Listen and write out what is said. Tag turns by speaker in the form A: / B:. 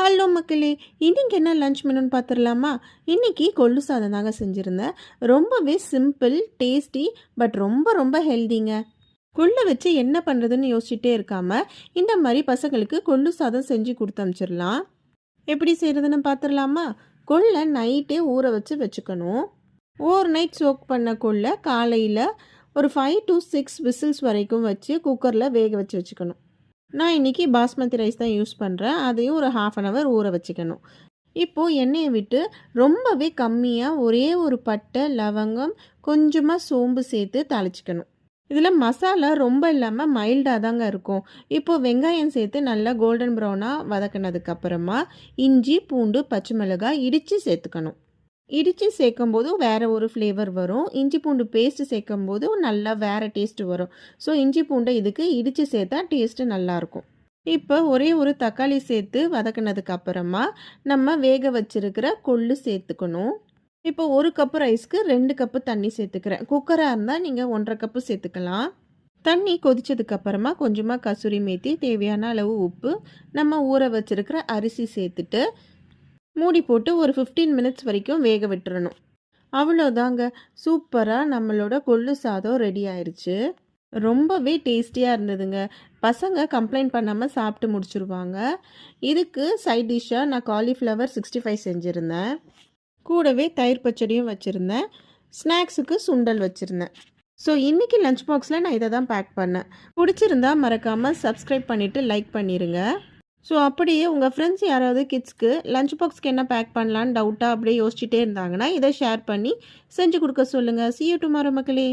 A: Hello மக்களே! இன்னைக்கு என்ன லஞ்ச் மெனுன்னு பார்த்துடலாமா? இன்னைக்கு கொள்ளு சாதம் தாங்க செஞ்சுருந்தேன். ரொம்பவே சிம்பிள், டேஸ்டி பட் ரொம்ப ரொம்ப ஹெல்திங்க. கொள்ளு வச்சு என்ன பண்ணுறதுன்னு யோசிச்சுட்டே இருக்காம, இந்த மாதிரி பசங்களுக்கு கொள்ளு சாதம் செஞ்சு கொடுத்து அனுப்பிச்சிடலாம். எப்படி செய்கிறதுன்னு பார்த்துடலாமா? கொள்ளை நைட்டே ஊற வச்சு வச்சுக்கணும். ஓவர் நைட் சோக் பண்ண கொள்ளை காலையில் ஒரு 5 to 6 விசில்ஸ் வரைக்கும் வச்சு குக்கரில் வேக வச்சு வச்சுக்கணும். நான் இன்றைக்கி பாஸ்மதி ரைஸ் தான் யூஸ் பண்ணுறேன். அதையும் ஒரு 1/2 அன் ஹவர் ஊற வச்சுக்கணும். இப்போது எண்ணெயை விட்டு ரொம்பவே கம்மியாக ஒரே ஒரு பட்டை, லவங்கம், கொஞ்சமாக சோம்பு சேர்த்து தாளிச்சிக்கணும். இதில் மசாலா ரொம்ப இல்லாமல் மைல்டாக தாங்க இருக்கும். இப்போது வெங்காயம் சேர்த்து நல்லா கோல்டன் ப்ரௌனாக வதக்கினதுக்கப்புறமா இஞ்சி, பூண்டு, பச்சை மிளகாய் இடித்து சேர்த்துக்கணும். இடித்து சேர்க்கும்போது வேறு ஒரு ஃப்ளேவர் வரும். இஞ்சி பூண்டு பேஸ்ட்டு சேர்க்கும்போது நல்லா வேறு டேஸ்ட்டு வரும். ஸோ இஞ்சி பூண்டை இதுக்கு இடித்து சேர்த்தா டேஸ்ட்டு நல்லாயிருக்கும். இப்போ ஒரே ஒரு தக்காளி சேர்த்து வதக்கினதுக்கு அப்புறமா நம்ம வேக வச்சுருக்கிற கொள்ளு சேர்த்துக்கணும். இப்போ 1 கப்பு ரைஸ்க்கு 2 கப்பு தண்ணி சேர்த்துக்கிறேன். குக்கராக இருந்தால் நீங்கள் 1.5 கப்பு சேர்த்துக்கலாம். தண்ணி கொதிச்சதுக்கப்புறமா கொஞ்சமாக கசூரி மேத்தி, தேவையான அளவு உப்பு, நம்ம ஊற வச்சுருக்கிற அரிசி சேர்த்துட்டு மூடி போட்டு ஒரு 15 மினிட்ஸ் வரைக்கும் வேக விட்டுறணும். அவ்வளோதாங்க, சூப்பராக நம்மளோட கொள்ளு சாதம் ரெடி ஆயிடுச்சு. ரொம்பவே டேஸ்டியாக இருந்ததுங்க. பசங்க கம்ப்ளைண்ட் பண்ணாமல் சாப்பிட்டு முடிச்சுருவாங்க. இதுக்கு சைட் டிஷ்ஷாக நான் காலிஃப்ளவர் 65 செஞ்சுருந்தேன். கூடவே தயிர் பச்சடியும் வச்சுருந்தேன். ஸ்நாக்ஸுக்கு சுண்டல் வச்சுருந்தேன். ஸோ இன்றைக்கி லஞ்ச் பாக்ஸில் நான் இதை தான் பேக் பண்ணேன். பிடிச்சிருந்தா மறக்காமல் சப்ஸ்கிரைப் பண்ணிவிட்டு லைக் பண்ணிடுங்க. ஸோ அப்படியே உங்கள் ஃப்ரெண்ட்ஸ் யாராவது கிட்ஸ்க்கு லஞ்ச் பாக்ஸ்க்கு என்ன பேக் பண்ணலான்னு டவுட்டாக அப்படியே யோசிச்சுட்டே இருந்தாங்கன்னா இதை ஷேர் பண்ணி செஞ்சு கொடுக்க சொல்லுங்கள். See you tomorrow மக்களே.